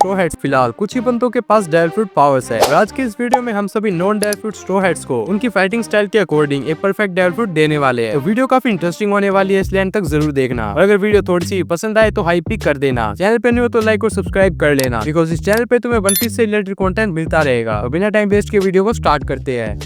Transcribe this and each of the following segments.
Straw heads फिलहाल कुछ ही बंदों के पास ड्राई फ्रूट पावर्स है और आज के इस वीडियो में हम सभी non dry fruit straw heads को उनकी फाइटिंग स्टाइल के अकॉर्डिंग एक परफेक्ट ड्राई फ्रूट देने वाले हैं। तो वीडियो काफी इंटरेस्टिंग होने वाली है, इसलिए एंड तक जरूर देखना और अगर वीडियो थोड़ी सी पसंद आए तो हाइप भी कर देना। चैनल पे नहीं हो तो लाइक और सब्सक्राइब कर लेना बिकॉज इस चैनल पे तुम्हें वन पीस से रिलेटेड कंटेंट मिलता रहेगा। और बिना टाइम वेस्ट के वीडियो को स्टार्ट करते हैं।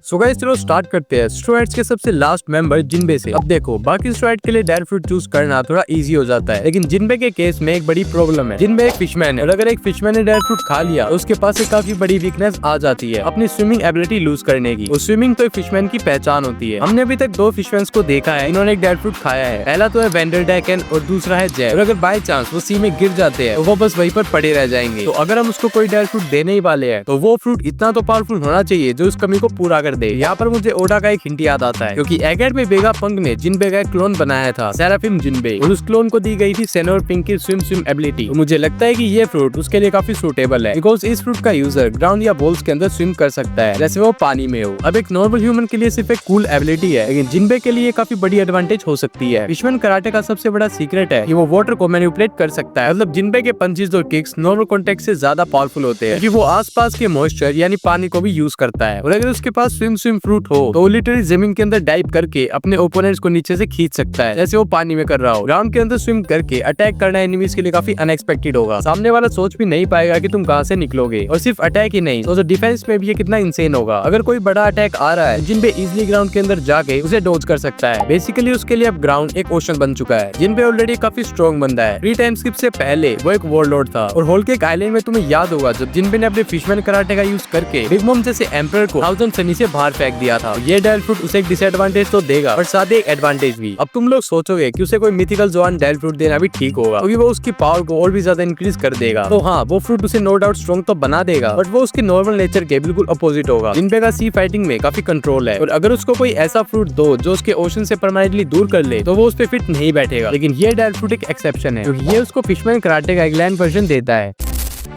सो गाइस चलो स्टार्ट करते हैं स्ट्रॉ हेड्स के सबसे लास्ट मेंबर जिनबे से। अब देखो बाकी स्ट्रॉ हेड के लिए ड्राई फ्रूट चूज करना थोड़ा इजी हो जाता है, लेकिन जिनबे के केस में एक बड़ी प्रॉब्लम है। जिनबे एक फिशमैन है और अगर एक फिशमैन ने ड्राई फ्रूट खा लिया तो उसके पास एक काफी बड़ी वीकनेस आ जाती है, अपनी स्विमिंग एबिलिटी लूज करने की। और स्विमिंग तो एक फिशमैन की पहचान होती है। हमने अभी तक दो फिशमैन्स को देखा है इन्होंने एक ड्राई फ्रूट खाया है। पहला तो है वेंडरडेकन और दूसरा है जैक। और अगर बाय चांस वो सी में गिर जाते हैं तो वो बस वहीं पर पड़े रह जाएंगे। तो अगर हम उसको कोई ड्राई फ्रूट देने ही वाले हैं तो वो फ्रूट इतना तो पावरफुल होना चाहिए जो उस कमी को पूरा कर दे। यहाँ पर मुझे ओडा का एक हिंट याद आता है, क्योंकि एगेट में वेगापंक ने जिनबे का क्लोन बनाया था सेराफिम जिनबे, और उस क्लोन को दी गई थी सेनोर पिंक की स्विम एबिलिटी। तो मुझे लगता है कि ये फ्रूट उसके लिए काफी सूटेबल है बिकॉज इस फ्रूट का यूजर ग्राउंड या बॉल्स के अंदर स्विम कर सकता है जैसे वो पानी में हो। अब एक नॉर्मल ह्यूमन के लिए सिर्फ एक कूल एबिलिटी है, लेकिन जिनबे के लिए काफी बड़ी एडवांटेज हो सकती है। फिशमैन कराटे का सबसे बड़ा सीक्रेट है कि वो वाटर को मैनिपुलेट कर सकता है। मतलब जिनबे के पंचेस और किक्स नॉर्मल कॉन्टेक्ट से ज्यादा पावरफुल होते हैं, क्योंकि वो आसपास के मॉइस्चर यानी पानी को भी यूज करता है। और अगर उसके पास स्विम फ्रूट हो तो लिटरली जमीन के अंदर डाइव करके अपने ओपोनेंट्स को नीचे से खींच सकता है जैसे वो पानी में कर रहा हो। ग्राउंड के अंदर स्विम करके अटैक करना एनिमीज के लिए काफी अनएक्सपेक्टेड होगा। सामने वाला सोच भी नहीं पाएगा कि तुम कहां से निकलोगे। और सिर्फ अटैक ही नहीं तो डिफेंस में भी ये कितना इंसेन होगा। अगर कोई बड़ा अटैक आ रहा है जिनपे इजिली ग्राउंड के अंदर जाके उसे डॉज कर सकता है। बेसिकली उसके लिए अब ग्राउंड एक ओशन बन चुका है। जिनपे ऑलरेडी काफी स्ट्रॉन्ग बंदा है। फ्री टाइम स्किप से पहले वो एक वॉरलॉर्ड था। और होल केक आइलैंड में तुम्हें याद होगा जब जिनपे ने अपने फिशमैन कराटे का यूज करके बिग मॉम जैसे एम्परर को 1000 सनी से बाहर फेंक दिया था। ये ड्राई फ्रूट उसे एक डिसएडवांटेज तो देगा और साथ ही एक एडवांटेज भी। अब तुम लोग सोचोगे कि उसे कोई मिथिकल जोन ड्राई फ्रूट देना भी ठीक होगा, क्योंकि वो उसकी पावर को और भी ज्यादा इंक्रीज कर देगा। तो हाँ, वो फ्रूट उसे नो डाउट स्ट्रॉन्ग तो बना देगा, बट वो उसके नॉर्मल नेचर के बिल्कुल अपोजिट होगा। जिनपे का सी फाइटिंग में काफी कंट्रोल है, और अगर उसको कोई ऐसा फ्रूट दो जो उसके ओशन से परमानेंटली दूर कर ले तो वो उस पे फिट नहीं बैठेगा। लेकिन ये ड्राई फ्रूट एक एक्सेप्शन है, क्योंकि ये उसको फिशमैन कराटे का एक लैंड वर्जन देता है।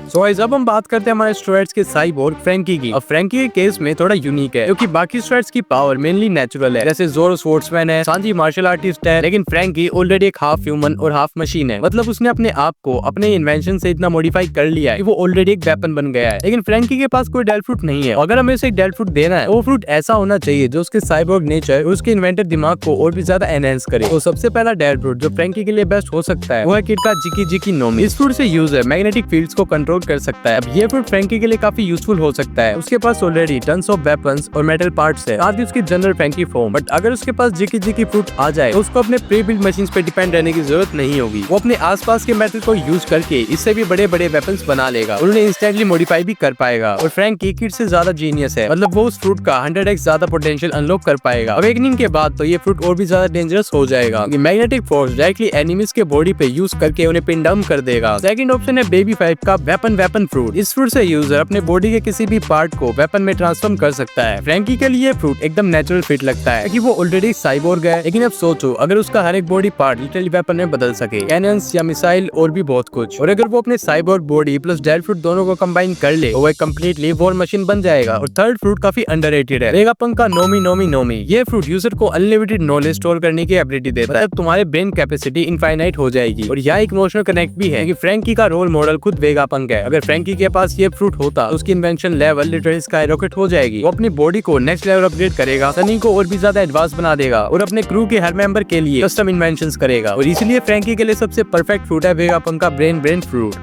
सो गाइस अब हम बात करते हैं हमारे स्ट्रॉ हेड्स के साइबोर्ग फ्रैंकी की। अब फ्रैंकी के केस में थोड़ा यूनिक है, क्योंकि बाकी स्ट्रॉ हेड्स की पावर मेनली नेचुरल है, जैसे जोरो स्पोर्ट्समैन है, सांजी मार्शल आर्टिस्ट है, लेकिन फ्रैंकी ऑलरेडी एक हाफ ह्यूमन और हाफ मशीन है। मतलब उसने अपने आप को अपने इन्वेंशन से इतना मॉडिफाई कर लिया है कि वो ऑलरेडी एक वेपन बन गया है। लेकिन फ्रैंकी के पास कोई ड्राई फ्रूट नहीं है। अगर हमें उसे एक ड्राई फ्रूट देना है, वो फ्रूट ऐसा होना चाहिए जो उसके साइबोर्ग नेचर और उसके इन्वेंटर दिमाग को और भी ज्यादा एनहेंस करे। तो सबसे पहला ड्राई फ्रूट जो फ्रैंकी के लिए बेस्ट हो सकता है वो है किड का जिकी नोमी। इस फ्रूट से यूजर मैग्नेटिक फील्ड्स को कंट्रोल कर सकता है। ये फ्रूट फ्रैंकी के लिए काफी यूजफुल हो सकता है। उसके पास ऑलरेडी टन्स ऑफ वेपन्स और मेटल पार्ट्स है, साथ ही उसकी जनरल फ्रैंकी फॉर्म। बट अगर उसके पास जिकी फ्रूट आ जाए तो उसको अपने प्री बिल्ड मशीन्स पे डिपेंड रहने की जरूरत नहीं होगी। वो अपने आसपास के मेटल को यूज करके इससे भी बड़े वेपन्स बना लेगा और उन्हें इंस्टेंटली मॉडिफाई भी कर पाएगा। और फ्रैंकी किड से ज्यादा जीनियस है, मतलब वो उस फ्रूट का 100x ज्यादा पोटेंशियल अनलॉक कर पाएगा। अवेकनिंग के बाद तो ये फ्रूट और भी ज्यादा डेंजरस हो जाएगा। मैग्नेटिक फोर्स डायरेक्टली एनिमीज के बॉडी पे यूज करके उन्हें पिन डाउन कर देगा। सेकंड ऑप्शन है बेबी 5 का वेपन फ्रूट। इस फ्रूट से यूजर अपने बॉडी के किसी भी पार्ट को वेपन में ट्रांसफॉर्म कर सकता है। फ्रैंकी के लिए फ्रूट एकदम नेचुरल फिट लगता है, क्योंकि वो ऑलरेडी साइबोर्ग है। लेकिन अब सोचो अगर उसका हर एक बॉडी पार्ट लिटरली वेपन में बदल सके, कैनन्स या मिसाइल और भी बहुत कुछ। और अगर वो अपने cyborg body plus dry fruit दोनों को कंबाइन कर ले तो वो एक कंप्लीटली वॉर मशीन बन जाएगा। और थर्ड फ्रूट काफी अंडररेटेड है, वेगापंक का नोमी। ये फ्रूट यूजर को अनलिमिटेड नॉलेज स्टोर करने की एबिलिटी देता है। तुम्हारे ब्रेन कैपेसिटी इनफाइनाइट हो जाएगी। और यहाँ एक इमोशनल कनेक्ट भी है कि फ्रैंकी का रोल मॉडल खुद वेगापंक है। अगर फ्रैंकी के पास ये फ्रूट होता उसकी इन्वेंशन लेवल लिटरली स्काईरॉकेट हो जाएगी। वो अपनी बॉडी को नेक्स्ट लेवल अपग्रेड करेगा, सनी को और भी ज्यादा एडवांस बना देगा और अपने क्रू के हर मेंबर के लिए कस्टम इन्वेंशंस करेगा। और इसलिए फ्रैंकी के लिए सबसे परफेक्ट फ्रूट है वेगापंक का ब्रेन फ्रूट।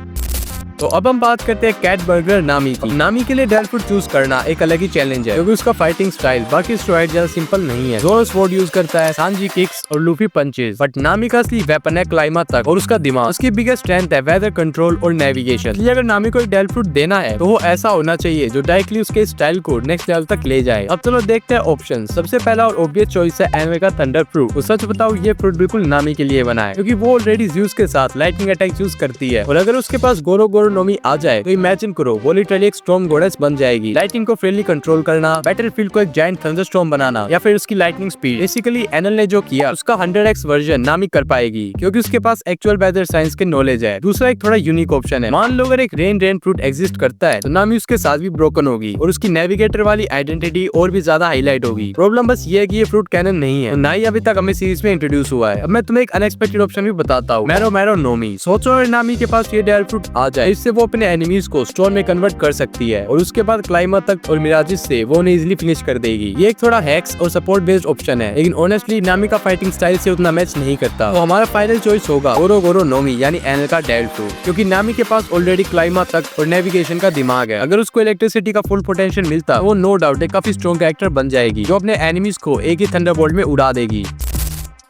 तो अब हम बात करते हैं कैट बर्गर नामी की। नामी के लिए ड्राई फ्रूट चूज करना एक अलग ही चैलेंज है, क्योंकि उसका फाइटिंग स्टाइल बाकी स्ट्रॉ हेड जैसा सिंपल नहीं है। जोरो स्वॉर्ड यूज करता है, सांजी किक्स और लूफी पंचेस। बट नामी का असली वेपन है क्लाइमा तक और उसका दिमाग। उसकी बिगेस्ट स्ट्रेंथ है वेदर कंट्रोल और नेविगेशन। इसलिए अगर नामी को एक ड्राई फ्रूट देना है तो वो ऐसा होना चाहिए जो डायरेक्टली उसके स्टाइल को नेक्स्ट लेवल तक ले जाए। अब चलो देखते हैं ऑप्शन। सबसे पहला और ऑब्वियस चॉइस है एनवे का थंडर फ्रूट। सच बताओ ये फ्रूट बिल्कुल नामी के लिए बना है, क्योंकि वो ऑलरेडी ज़्यूस के साथ लाइटनिंग अटैक यूज करती है। और अगर उसके पास गोरो नोमी आ जाए तो इमेजिन करो वो लिटरली एक स्टॉर्म गॉडेस बन जाएगी। लाइटिंग को फ्रीली कंट्रोल करना, बैटलफील्ड को एक जायंट थंडरस्टॉर्म बनाना, या फिर उसकी लाइटनिंग स्पीड। बेसिकली एनएल ने जो किया उसका 100x वर्जन नामी कर पाएगी, क्योंकि उसके पास एक्चुअल वेदर साइंस के नॉलेज है। दूसरा एक थोड़ा यूनिक ऑप्शन है, मान लो अगर एक रेन फ्रूट एग्जिस्ट करता है तो नामी उसके साथ भी ब्रोकन होगी और उसकी नेविगेटर वाली आइडेंटिटी और भी ज्यादा हाईलाइट होगी। प्रॉब्लम बस ये है कि ये फ्रूट कैनन नहीं है, ना ही अभी तक हमें सीरीज में इंट्रोड्यूस हुआ है। अब मैं तुम्हें एक अनएक्सपेक्टेड ऑप्शन भी बताता हूँ, मैरो नोमी। सोचो अगर नामी के पास ये ड्राई फ्रूट आ जाए, इससे वो अपने एनिमीज को स्टोन में कन्वर्ट कर सकती है और उसके बाद क्लाइमर तक और मिराजिस से वो उन्हें इजीली फिनिश कर देगी। ये एक थोड़ा हैक्स और सपोर्ट बेस्ड ऑप्शन है, लेकिन ऑनेस्टली नामी का फाइटिंग स्टाइल से उतना मैच नहीं करता। तो हमारा फाइनल चॉइस होगा गोरो गोरो नोमी यानी एनएल का डेल फ्रूट, क्योंकि नामी के पास ऑलरेडी क्लाइमर तक और नेविगेशन का दिमाग है। अगर उसको इलेक्ट्रिसिटी का फुल पोटेंशियल मिलता वो नो डाउट एक काफी स्ट्रॉन्ग कैरेक्टर बन जाएगी जो अपने एनिमीज को एक ही थंडरबोल्ट में उड़ा देगी।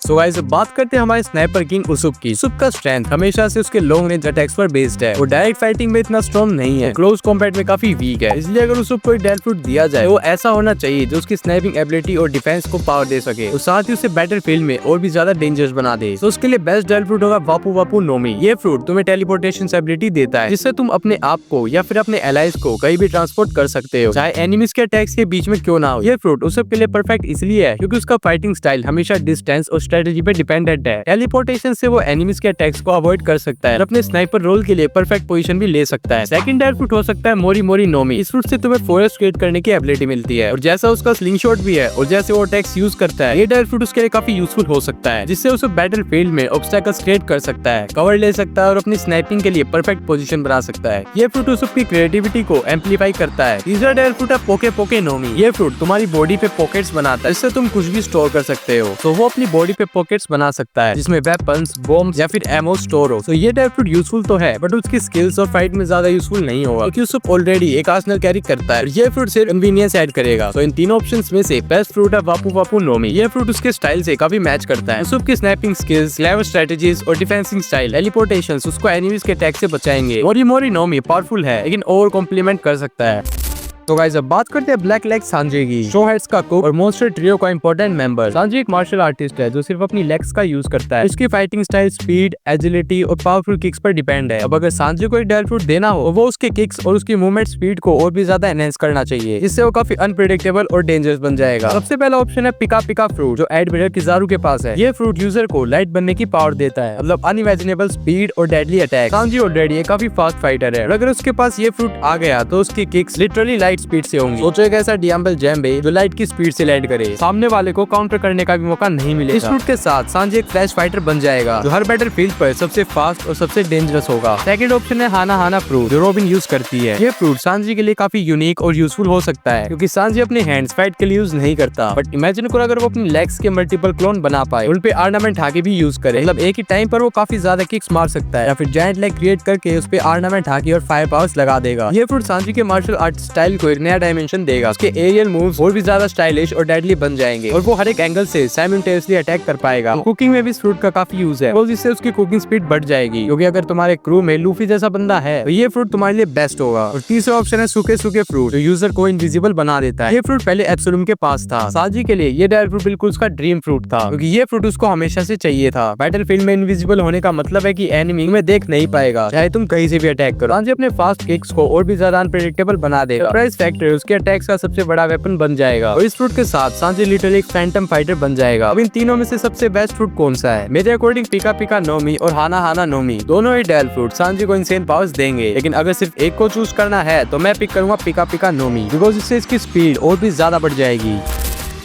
सो गाइस बात करते हैं हमारे स्नाइपर किंग उसुप की। उसुप का स्ट्रेंथ हमेशा से उसके लॉन्ग रेंज अटैक्स पर बेस्ड है। वो डायरेक्ट फाइटिंग में इतना स्ट्रॉन्ग नहीं है, क्लोज कॉम्बैट में काफी वीक है। इसलिए अगर उसुप को एक डेल फ्रूट दिया जाए तो वो ऐसा होना चाहिए जो उसकी स्नाइपिंग एबिलिटी और डिफेंस को पावर दे सके और साथ ही उसे बैटल फील्ड में और भी ज्यादा डेंजरस बना दे। तो उसके लिए बेस्ट डेल फ्रूट होगा वापू वापू नोमी। ये फ्रूट तुम्हें टेलीपोर्टेशन एबिलिटी देता है, जिससे तुम अपने आप को या फिर अपने एलाइज को कहीं भी ट्रांसपोर्ट कर सकते हो, चाहे एनिमीज के अटैक्स के बीच में क्यों ना हो। ये फ्रूट उसुप के लिए परफेक्ट इसलिए है क्योंकि उसका फाइटिंग स्टाइल हमेशा डिस्टेंस और स्ट्रेटेजी पे डिपेंडेंट है। टेलीपोर्टेशन से वो एनिमीज के अटैक्स को अवॉइड कर सकता है और अपने स्नाइपर रोल के लिए परफेक्ट पोजीशन भी ले सकता है। सेकंड डेल फ्रूट हो सकता है मोरी मोरी नोमी। इस फ्रूट से तुम्हें फॉरेस्ट क्रिएट करने की एबिलिटी मिलती है और जैसा उसका स्लिंग शॉट भी है और जैसे वो अटैक्स यूज करता है, ये डेल फ्रूट उसके लिए काफी यूजफुल हो सकता है, जिससे उसे बैटल फील्ड में ऑब्स्टैकल्स क्रिएट कर सकता है, कवर ले सकता है और अपनी स्नाइपिंग के लिए परफेक्ट पोजीशन बना सकता है। ये फ्रूट उसकी क्रिएटिविटी को एम्पलीफाई करता है। तीसरा डेल फ्रूट है पोके पोके नोमी। ये फ्रूट तुम्हारी बॉडी पे पॉकेट्स बनाता है, इससे तुम कुछ भी स्टोर कर सकते हो। तो वो अपनी बॉडी पे पॉकेट्स बना सकता है जिसमें वेपन्स, बॉम्ब्स या फिर एमो स्टोर हो। तो ये डेल फ्रूट यूजफुल तो है बट उसकी स्किल्स और फाइट में ज्यादा यूजफुल नहीं होगा क्योंकि उसको ऑलरेडी एक आर्सेनल कैरी करता है। ये फ्रूट सिर्फ कन्वीनियंस ऐड करेगा। तो इन तीनों ऑप्शंस में से बेस्ट फ्रूट है वापू वापू नोमी। ये फ्रूट उसके स्टाइल से काफी मैच करता है। उसकी स्नैपिंग स्किल्स, क्लेवर स्ट्रेटजीज और डिफेंसिंग स्टाइल, टेलीपोर्टेशंस उसको एनिमीज के अटैक से बचाएंगे। मोरी मोरी नोमी पावरफुल है लेकिन ओवर कॉम्प्लीमेंट कर सकता है। तो गाइस अब बात करते हैं ब्लैक लेग सांजी की, स्ट्रॉ हेड्स का कुक और मॉन्स्टर ट्रियो का इंपॉर्टेंट मेंबर। सांजी एक मार्शल आर्टिस्ट है जो सिर्फ अपनी लेग्स का यूज करता है। इसकी फाइटिंग स्टाइल स्पीड, एजिलिटी और पावरफुल किक्स पर डिपेंड है। अब अगर सांजी को एक डेल फ्रूट देना हो वो उसके किक्स और उसकी मूवमेंट स्पीड को और भी ज्यादा एनहेंस करना चाहिए, जिससे वो काफी अनप्रेडिक्टेबल और डेंजरस बन जाएगा। सबसे पहला ऑप्शन है पिका पिका फ्रूट जो एडमिरल किजारू के पास है। ये फ्रूट यूजर को लाइट बनने की पावर देता है, मतलब अनइमेजिनेबल स्पीड और डेडली अटैक। सांजी ऑलरेडी एक काफी फास्ट फाइटर है, अगर उसके पास ये फ्रूट आ गया तो उसकी किक्स लिटरली लाइट स्पीड से होंगी। सोचो एक ऐसा डियाम्बल जैम्बे जो लाइट की स्पीड से लैंड करे, सामने वाले को काउंटर करने का भी मौका नहीं मिलेगा। इस फ्रूट के साथ सांजी एक फ्लैश फाइटर बन जाएगा जो हर बैटल फील्ड पर सबसे फास्ट और सबसे डेंजरस होगा। सेकंड ऑप्शन है हाना हाना फ्रूट जो रॉबिन यूज करती है। ये फ्रूट सांजी के लिए काफी यूनिक और यूजफुल हो सकता है क्योंकि सांजी अपने हैंड्स फाइट के लिए यूज नहीं करता, बट इमेजिन करो अगर वो अपनी लेग्स के मल्टीपल क्लोन बना पाए, उन पे ऑर्नामेंट हाके भी यूज करे, मतलब एक ही टाइम पर वो काफी ज्यादा किक्स मार सकता है या फिर जायंट लेग क्रिएट करके उस पे ऑर्नामेंट हाके और फायर पावर्स लगा देगा। ये फ्रूट सांजी के मार्शल आर्ट स्टाइल को एक नया डायमेंशन देगा। उसके एरियल मूव्स और भी ज्यादा स्टाइलिश और डेडली बन जाएंगे और वो हर एक एंगल से साइमल्टेनियसली अटैक कर पाएगा। कुकिंग में भी इस फ्रूट का काफी यूज है और इससे उसकी कुकिंग स्पीड बढ़ जाएगी, क्योंकि अगर तुम्हारे क्रू में लूफी जैसा बंदा है तो ये फ्रूट तुम्हारे लिए बेस्ट होगा। और तीसरा ऑप्शन है सूखे सूखे फ्रूट जो यूजर को इनविजिबल बना देता है। ये फ्रूट पहले एब्सोलूम के पास था। सांजी के लिए ये डेल फ्रूट बिल्कुल उसका ड्रीम फ्रूट था क्योंकि ये फ्रूट उसको हमेशा से चाहिए था। बैटल फील्ड में इनविजिबल होने का मतलब है कि एनिमी में देख नहीं पाएगा, चाहे तुम कहीं से भी अटैक करो। सांजी अपने फास्ट किक्स को और भी ज्यादा अनप्रेडिक्टेबल बना देगा। सरप्राइज फैक्टर उसके अटैक्स का सबसे बड़ा वेपन बन जाएगा और इस फ्रूट के साथ सांजी लिटरली एक फैंटम फाइटर बन जाएगा। अब इन तीनों में से सबसे बेस्ट फ्रूट कौन सा है? मेरे अकॉर्डिंग पिका पिका नोमी और हाना हाना नोमी दोनों ही डेल फ्रूट सांजी को इंसेन पावर्स देंगे, लेकिन अगर सिर्फ एक को चूज करना है तो मैं पिक करूंगा पिका पिका नोमी बिकॉज इससे इसकी स्पीड और भी ज्यादा बढ़ जाएगी।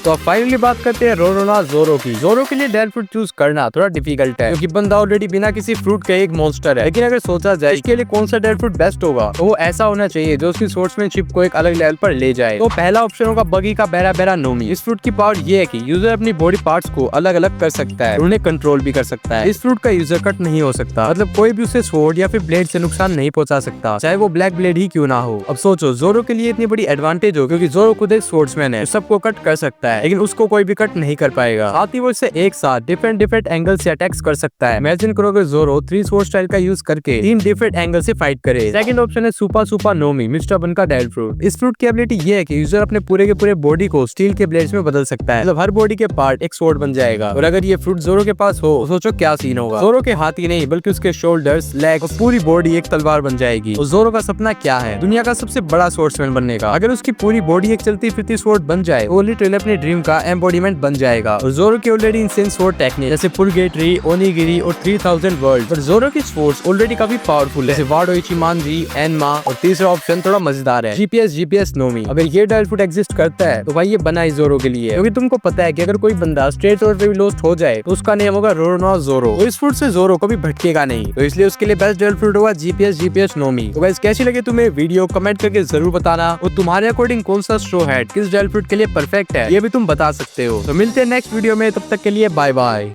तो अब फाइनली बात करते हैं रोरोना जोरो की। जोरो के लिए डेल फ्रूट चूज करना थोड़ा डिफिकल्ट है क्योंकि बंदा ऑलरेडी बिना किसी फ्रूट के एक मॉन्स्टर है, लेकिन अगर सोचा जाए इसके लिए कौन सा डेल फ्रूट बेस्ट होगा तो वो ऐसा होना चाहिए जो उसकी सोर्समैनशिप को एक अलग लेवल पर ले जाए। तो पहला ऑप्शन होगा बगी का बेरा बेरा नोमी। इस फ्रूट की पावर ये है कि यूजर अपनी बॉडी पार्ट्स को अलग अलग कर सकता है, उन्हें कंट्रोल भी कर सकता है। इस फ्रूट का यूजर कट नहीं हो सकता, मतलब कोई भी उसे स्वॉर्ड या फिर ब्लेड से नुकसान नहीं पहुंचा सकता, चाहे वो ब्लैक ब्लेड ही क्यों ना हो। अब सोचो जोरो के लिए इतनी बड़ी एडवांटेज हो क्योंकि जोरो खुद एक स्वॉर्ड्समैन है, सबको कट कर सकता है, लेकिन उसको कोई भी कट नहीं कर पाएगा। साथ ही वो इससे एक साथ डिफरेंट एंगल से अटैक्स कर सकता है। इमेजिन करो अगर जोरो 3 स्वॉर्ड स्टाइल का यूज करके 3 डिफरेंट एंगल से फाइट करे। सेकंड ऑप्शन है सुपा सुपा नोमी मिस्टर बन का डेल फ्रूट। इस फ्रूट की एबिलिटी ये है कि यूजर अपने पूरे के पूरे बॉडी को स्टील के ब्लेड्स में बदल सकता है, मतलब हर बॉडी के पार्ट एक स्वॉर्ड बन जाएगा। और अगर ये फ्रूट जोरो के पास हो सोचो क्या सीन होगा। जोरो के हाथ ही नहीं बल्कि उसके शोल्डर्स, लेग और पूरी बॉडी एक तलवार बन जाएगी। और जोरो का सपना क्या है? दुनिया का सबसे बड़ा स्वॉर्ड्समैन बनने का। अगर उसकी पूरी बॉडी एक चलती फिरती स्वॉर्ड बन जाए वो लिटरली अपने ड्रीम का एम्बॉडीमेंट बन जाएगा। और जोरो की ऑलरेडी इंसेंस स्वॉर्ड टेक्निक जैसे पुरगेटरी, ओनिगिरी और 3000 वर्ल्ड, पर जोरो की स्पोर्ट्स ऑलरेडी काफी पावरफुल है, जैसे वाडो इचिमानजी, एनमा, और तीसरा ऑप्शन थोड़ा मजेदार है, जीपीएस नोमी। अगर ये डायल फ्रूट एग्जिस्ट करता है तो भाई ये बना ही जोरो के लिए, क्योंकि तुमको पता है कि अगर कोई बंदा स्ट्रेट तौर पे भी लॉस्ट हो जाए तो उसका नेम होगा रोरोनोआ जोरो, तो इस फ्रूट से जोरो कभी भटकेगा नहीं, तो इसलिए उसके लिए बेस्ट डायल फ्रूट होगा जीपीएस नोमी। तो गाइस कैसी लगी तुम्हें वीडियो कमेंट करके जरूर बताना, और तुम्हारे अकॉर्डिंग कौन सा स्ट्रॉ हैट किस डायल फ्रूट के लिए परफेक्ट है ये भी तुम बता सकते हो। तो मिलते हैं नेक्स्ट वीडियो में, तब तक के लिए बाय बाय।